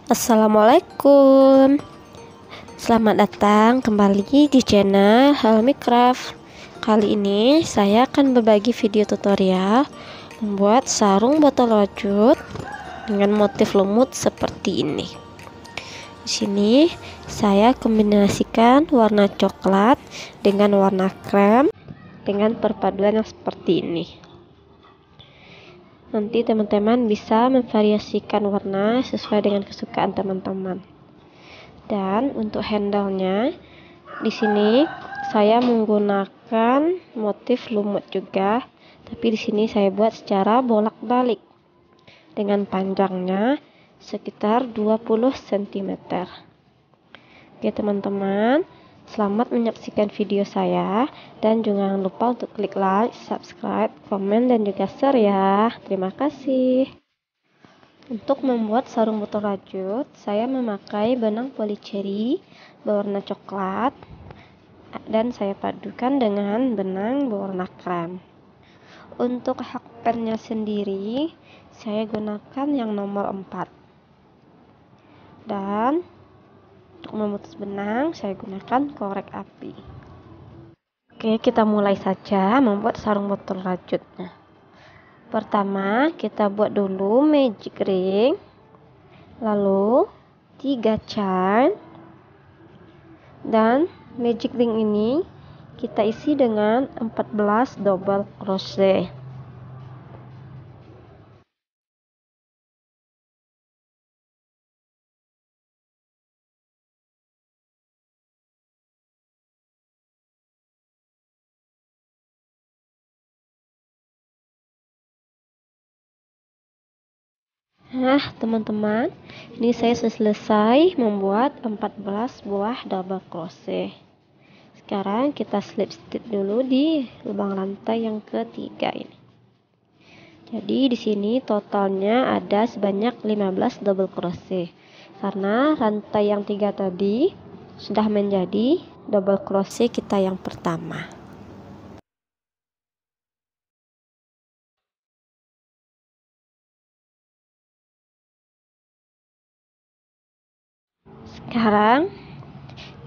Assalamualaikum. Selamat datang kembali di channel Helmi Craft. Kali ini saya akan berbagi video tutorial membuat sarung botol rajut dengan motif lumut seperti ini. Di sini saya kombinasikan warna coklat dengan warna krem dengan perpaduan yang seperti ini. Nanti teman-teman bisa memvariasikan warna sesuai dengan kesukaan teman-teman. Dan untuk handle-nya di sini saya menggunakan motif lumut juga, tapi di sini saya buat secara bolak-balik dengan panjangnya sekitar 20 cm. Oke teman-teman, selamat menyaksikan video saya dan jangan lupa untuk klik like, subscribe, komen, dan juga share ya. Terima kasih. Untuk membuat sarung botol rajut, saya memakai benang polycherry berwarna coklat dan saya padukan dengan benang berwarna krem. Untuk hakpennya sendiri, saya gunakan yang nomor 4. Dan untuk memutus benang, saya gunakan korek api. Oke, kita mulai saja membuat sarung botol rajutnya. Pertama, kita buat dulu magic ring, lalu 3 charm, dan magic ring ini kita isi dengan 14 double crochet. Nah teman-teman, ini saya selesai membuat 14 buah double crochet. Sekarang kita slip stitch dulu di lubang rantai yang ketiga ini. Jadi di sini totalnya ada sebanyak 15 double crochet. Karena rantai yang 3 tadi sudah menjadi double crochet kita yang pertama. Sekarang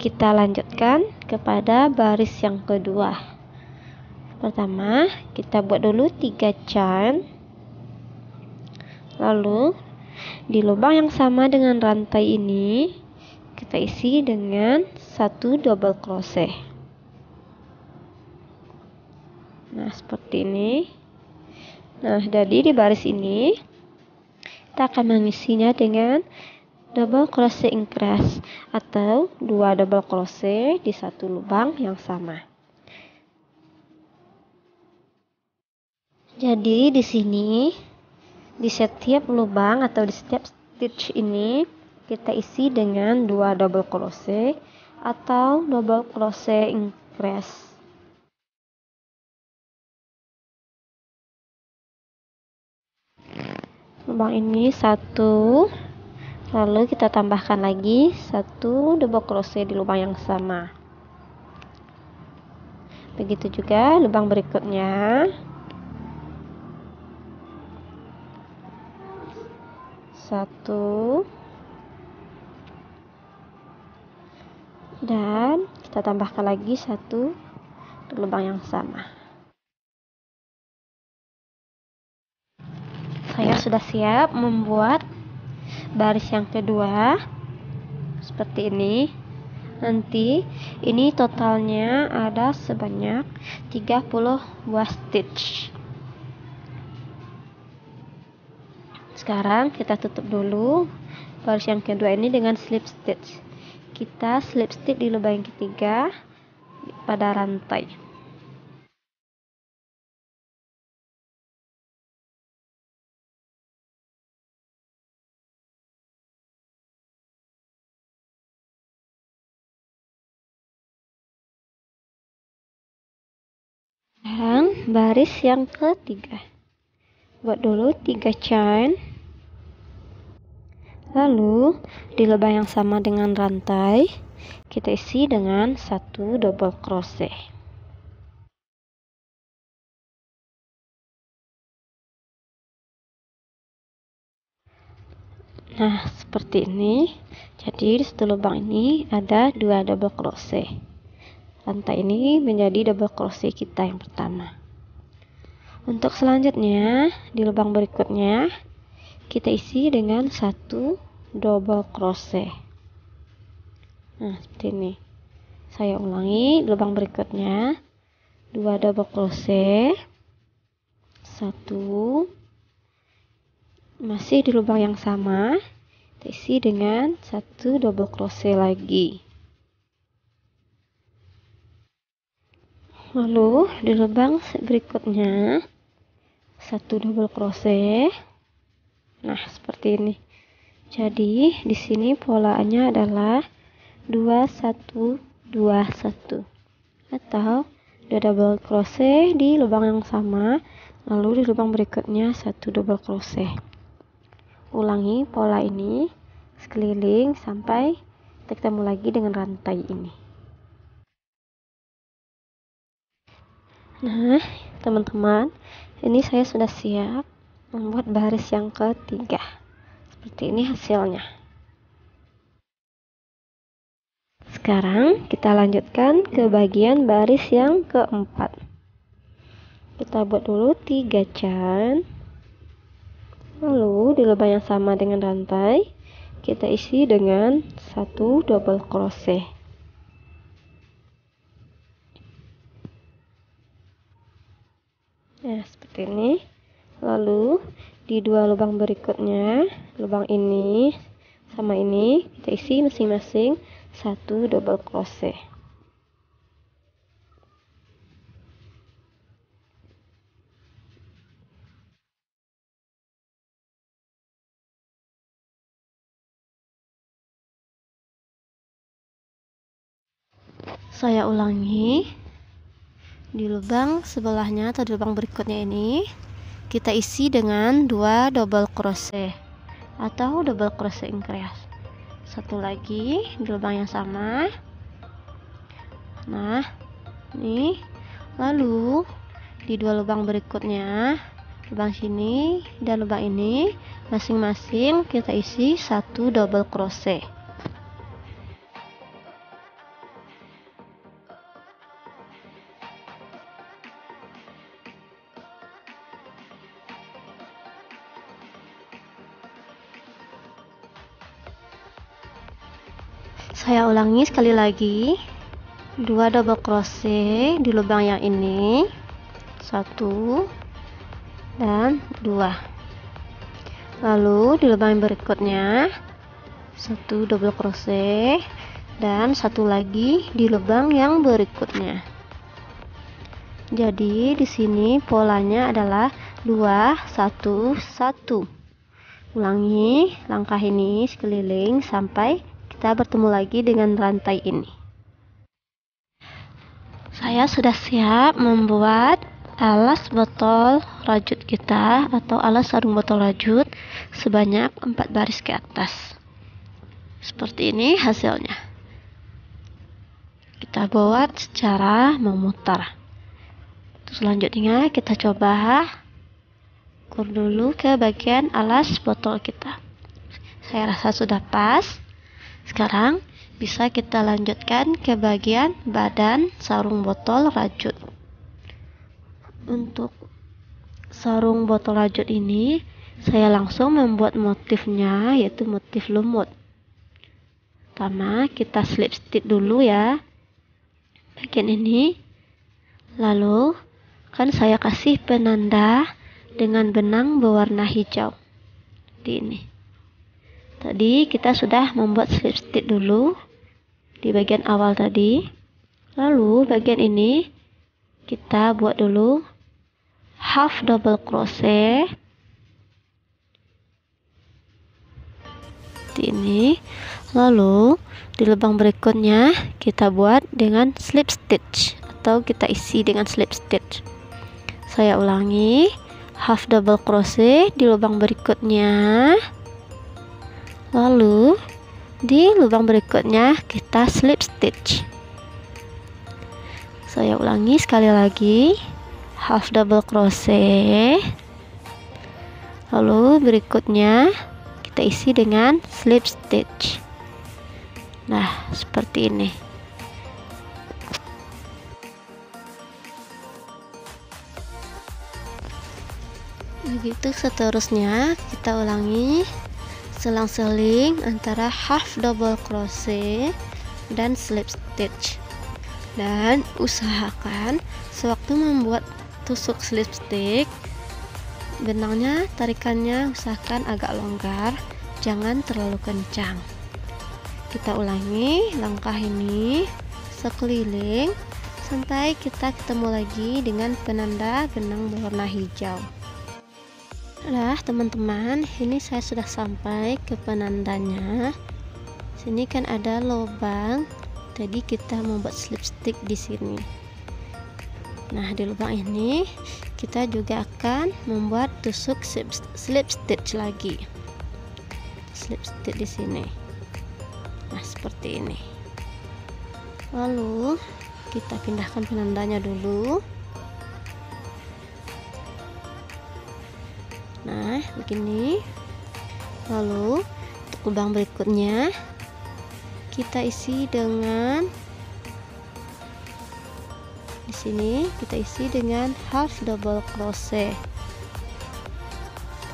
kita lanjutkan kepada baris yang kedua. Pertama, kita buat dulu 3 charm. Lalu di lubang yang sama dengan rantai ini kita isi dengan 1 double crochet. Nah, seperti ini. Nah, jadi di baris ini kita akan mengisinya dengan double crochet increase atau 2 double crochet di satu lubang yang sama. Jadi di sini di setiap lubang atau di setiap stitch ini kita isi dengan 2 double crochet atau double crochet increase. Lubang ini 1, lalu kita tambahkan lagi 1 double crochet di lubang yang sama. Begitu juga lubang berikutnya. 1 dan kita tambahkan lagi 1 di lubang yang sama. Saya sudah siap membuat baris yang kedua seperti ini. Nanti ini totalnya ada sebanyak 30 buah stitch. Sekarang kita tutup dulu baris yang kedua ini dengan slip stitch. Kita slip stitch di lubang yang ketiga pada rantai. Sekarang baris yang ketiga. Buat dulu 3 chain. Lalu di lubang yang sama dengan rantai kita isi dengan 1 double crochet. Nah, seperti ini. Jadi di satu lubang ini ada 2 double crochet. Rantai ini menjadi double crochet kita yang pertama. Untuk selanjutnya, di lubang berikutnya kita isi dengan 1 double crochet. Nah, seperti ini. Saya ulangi, di lubang berikutnya 2 double crochet, 1, masih di lubang yang sama, kita isi dengan 1 double crochet lagi. Lalu di lubang berikutnya 1 double crochet. Nah, seperti ini. Jadi di sini polanya adalah 2 1 2 1 atau 2 double crochet di lubang yang sama, lalu di lubang berikutnya 1 double crochet. Ulangi pola ini sekeliling sampai kita ketemu lagi dengan rantai ini. Nah, teman-teman, ini saya sudah siap membuat baris yang ketiga. Seperti ini hasilnya. Sekarang kita lanjutkan ke bagian baris yang keempat. Kita buat dulu 3 chain. Lalu di lubang yang sama dengan rantai, kita isi dengan 1 double crochet. Nah, seperti ini. Lalu di 2 lubang berikutnya, lubang ini sama ini, kita isi masing-masing 1 double crochet. Saya ulangi, di lubang sebelahnya atau di lubang berikutnya ini kita isi dengan 2 double crochet atau double crochet increase. Satu lagi di lubang yang sama. Nah, ini. Lalu di 2 lubang berikutnya, lubang sini dan lubang ini, masing-masing kita isi 1 double crochet. Saya ulangi sekali lagi, 2 double crochet di lubang yang ini, 1 dan 2. Lalu di lubang yang berikutnya 1 double crochet dan 1 lagi di lubang yang berikutnya. Jadi di sini polanya adalah 2 1 1. Ulangi langkah ini sekeliling sampai kita bertemu lagi dengan rantai ini. Saya sudah siap membuat alas botol rajut kita atau alas sarung botol rajut sebanyak 4 baris ke atas. Seperti ini hasilnya. Kita buat secara memutar. Selanjutnya kita coba ukur dulu ke bagian alas botol kita. Saya rasa sudah pas. Sekarang bisa kita lanjutkan ke bagian badan sarung botol rajut. Untuk sarung botol rajut ini saya langsung membuat motifnya, yaitu motif lumut. Pertama kita slip stitch dulu ya bagian ini. Lalu kan saya kasih penanda dengan benang berwarna hijau seperti ini. Tadi kita sudah membuat slip stitch dulu di bagian awal tadi. Lalu bagian ini kita buat dulu half double crochet seperti ini. Lalu di lubang berikutnya kita buat dengan slip stitch atau kita isi dengan slip stitch. Saya ulangi, half double crochet di lubang berikutnya. Lalu di lubang berikutnya kita slip stitch. Saya ulangi sekali lagi, half double crochet. Lalu berikutnya kita isi dengan slip stitch. Nah, seperti ini. Begitu seterusnya, kita ulangi selang-seling antara half double crochet dan slip stitch. Dan usahakan sewaktu membuat tusuk slip stitch, benangnya tarikannya usahakan agak longgar, jangan terlalu kencang. Kita ulangi langkah ini sekeliling sampai kita ketemu lagi dengan penanda benang berwarna hijau. Nah, teman-teman, ini saya sudah sampai ke penandanya. Sini kan ada lubang, jadi kita membuat slip stitch di sini. Nah, di lubang ini kita juga akan membuat tusuk slip stitch lagi. Slip stitch di sini. Nah, seperti ini. Lalu kita pindahkan penandanya dulu. Nah, begini. Lalu untuk lubang berikutnya kita isi dengan di sini kita isi dengan half double crochet.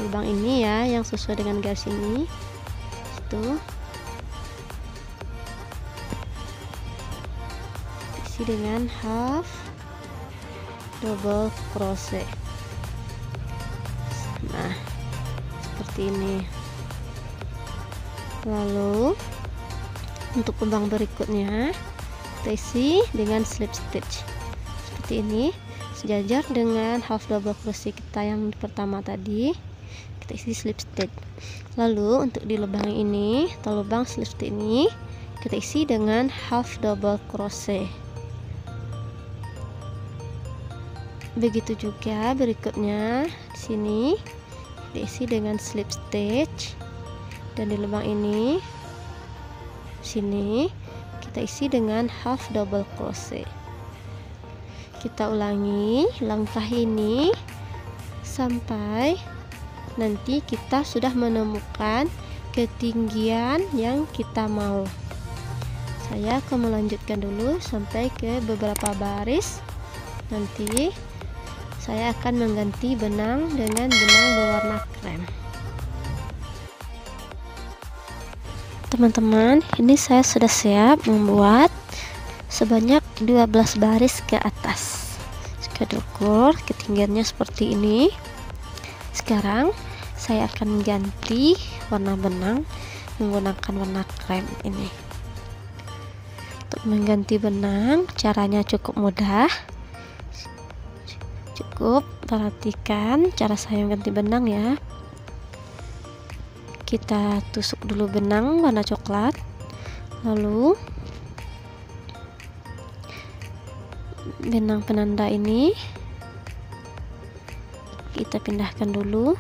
Lubang ini ya yang sesuai dengan garis ini. Itu isi dengan half double crochet. Nah, seperti ini. Lalu untuk lubang berikutnya kita isi dengan slip stitch seperti ini, sejajar dengan half double crochet kita yang pertama tadi. Kita isi slip stitch. Lalu untuk di lubang ini atau lubang slip stitch ini kita isi dengan half double crochet. Begitu juga berikutnya di sini diisi dengan slip stitch, dan di lubang ini sini kita isi dengan half double crochet. Kita ulangi langkah ini sampai nanti kita sudah menemukan ketinggian yang kita mau. Saya akan melanjutkan dulu sampai ke beberapa baris. Nanti saya akan mengganti benang dengan benang berwarna krem. Teman-teman, ini saya sudah siap membuat sebanyak 12 baris ke atas. Kita ukur ketinggiannya seperti ini. Sekarang saya akan ganti warna benang menggunakan warna krem ini. Untuk mengganti benang caranya cukup mudah. Cukup perhatikan cara saya mengganti benang ya. Kita tusuk dulu benang warna coklat, lalu benang penanda ini kita pindahkan dulu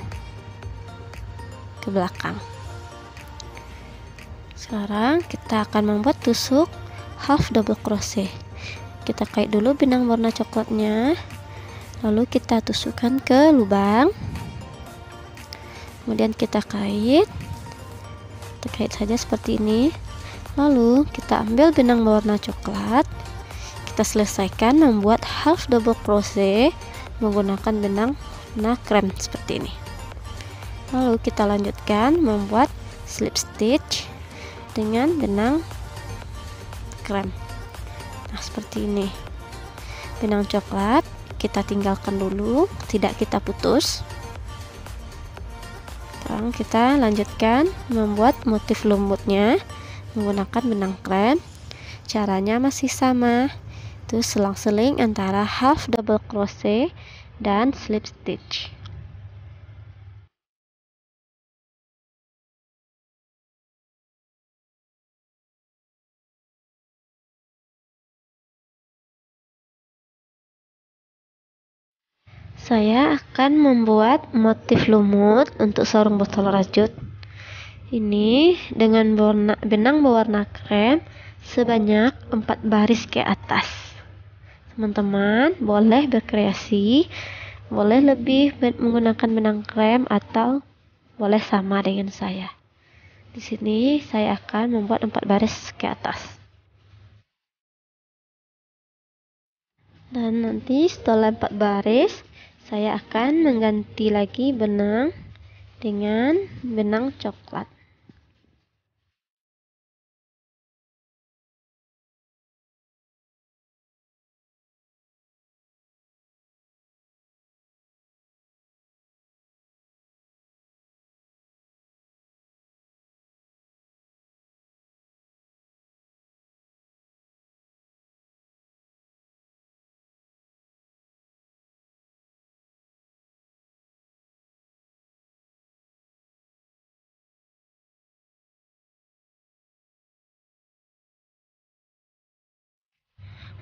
ke belakang. Sekarang kita akan membuat tusuk half double crochet. Kita kait dulu benang warna coklatnya, lalu kita tusukkan ke lubang, kemudian kita kait saja seperti ini. Lalu kita ambil benang berwarna coklat, kita selesaikan membuat half double crochet menggunakan benang warna krem seperti ini. Lalu kita lanjutkan membuat slip stitch dengan benang krem. Nah, seperti ini. Benang coklat kita tinggalkan dulu, tidak kita putus. Sekarang kita lanjutkan membuat motif lumutnya menggunakan benang krem. Caranya masih sama, itu selang-seling antara half double crochet dan slip stitch. Saya akan membuat motif lumut untuk sarung botol rajut ini dengan benang berwarna krem sebanyak 4 baris ke atas. Teman-teman boleh berkreasi, boleh lebih menggunakan benang krem atau boleh sama dengan saya. Di sini saya akan membuat 4 baris ke atas. Dan nanti setelah 4 baris, saya akan mengganti lagi benang dengan benang coklat.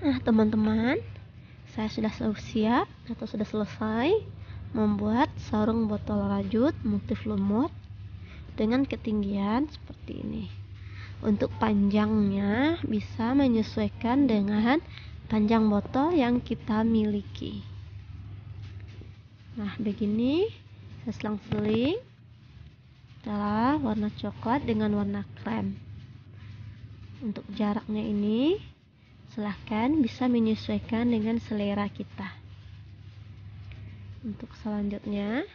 Nah, teman-teman, saya sudah siap atau sudah selesai membuat sarung botol rajut motif lumut dengan ketinggian seperti ini. Untuk panjangnya bisa menyesuaikan dengan panjang botol yang kita miliki. Nah, begini saya selang-seling antara warna coklat dengan warna krem. Untuk jaraknya ini silahkan bisa menyesuaikan dengan selera kita. Untuk selanjutnya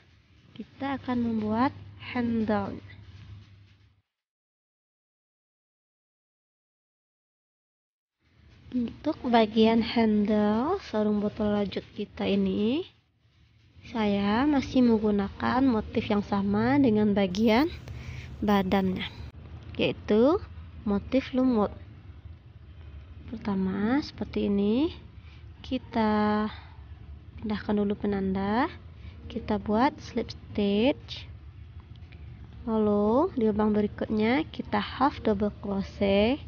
kita akan membuat handle. Untuk bagian handle sarung botol rajut kita ini, saya masih menggunakan motif yang sama dengan bagian badannya, yaitu motif lumut. Pertama seperti ini, kita pindahkan dulu penanda, kita buat slip stitch, lalu di lubang berikutnya kita half double crochet,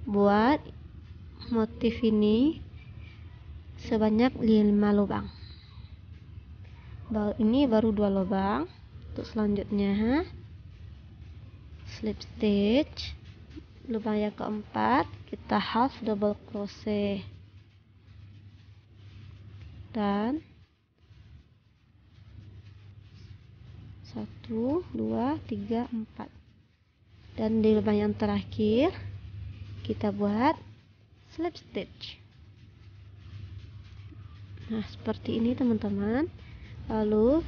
buat motif ini sebanyak 5 lubang. Ini baru 2 lubang. Untuk selanjutnya slip stitch, lubang yang keempat kita half double crochet dan 1, 2, 3, 4, dan di lubang yang terakhir kita buat slip stitch. Nah, seperti ini teman-teman. Lalu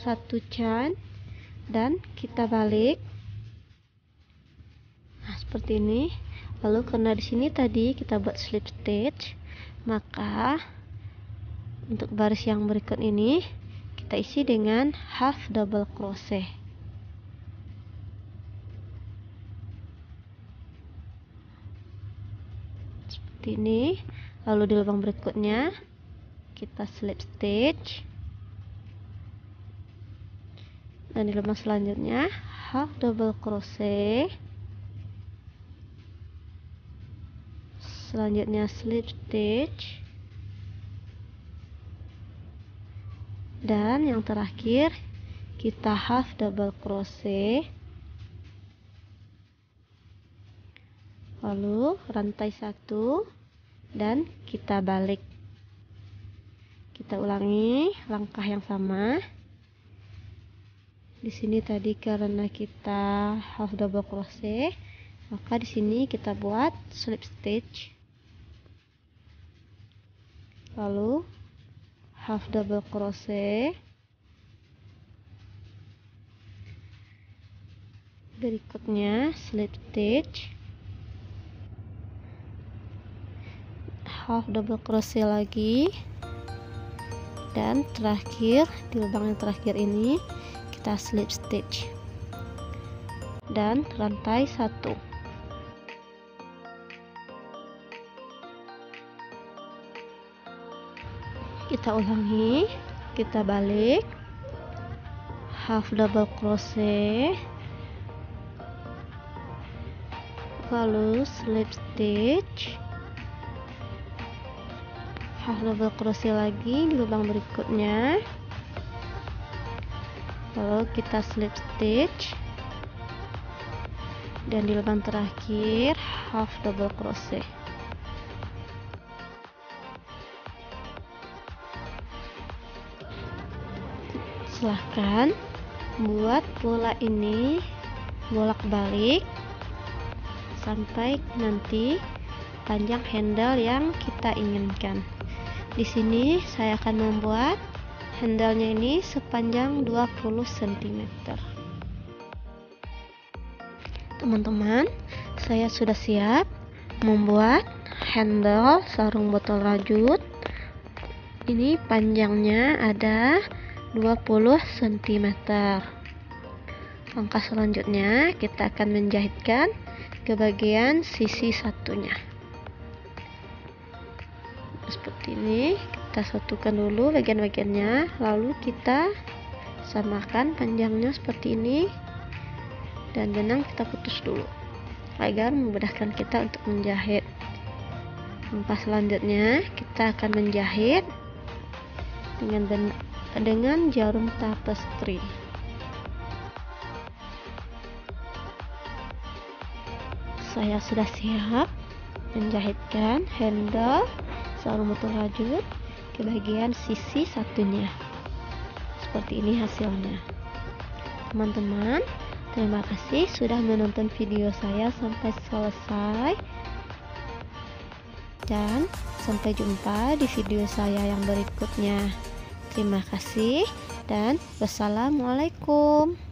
1 chain dan kita balik. Nah, seperti ini. Lalu karena di sini tadi kita buat slip stitch, maka untuk baris yang berikut ini kita isi dengan half double crochet. Seperti ini. Lalu di lubang berikutnya kita slip stitch, dan di lubang selanjutnya half double crochet, selanjutnya slip stitch, dan yang terakhir kita half double crochet, lalu rantai 1 dan kita balik. Kita ulangi langkah yang sama. Di sini tadi karena kita half double crochet, maka di sini kita buat slip stitch, lalu half double crochet, berikutnya slip stitch, half double crochet lagi, dan terakhir di lubang yang terakhir ini kita slip stitch dan rantai 1. Kita ulangi, kita balik, half double crochet, lalu slip stitch, half double crochet lagi di lubang berikutnya, lalu kita slip stitch, dan di lubang terakhir half double crochet. Silahkan buat pola ini bolak-balik sampai nanti panjang handle yang kita inginkan. Di sini saya akan membuat handle-nya ini sepanjang 20 cm. Teman-teman, saya sudah siap membuat handle sarung botol rajut. Ini panjangnya ada 20 cm. Langkah selanjutnya kita akan menjahitkan ke bagian sisi satunya. Seperti ini, kita satukan dulu bagian-bagiannya, lalu kita samakan panjangnya seperti ini, dan benang kita putus dulu agar memudahkan kita untuk menjahit. Langkah selanjutnya kita akan menjahit dengan jarum tapestry. Saya sudah siap menjahitkan handle sarung botol rajut ke bagian sisi satunya. Seperti ini hasilnya. Teman-teman, terima kasih sudah menonton video saya sampai selesai, dan sampai jumpa di video saya yang berikutnya. Terima kasih dan wassalamualaikum.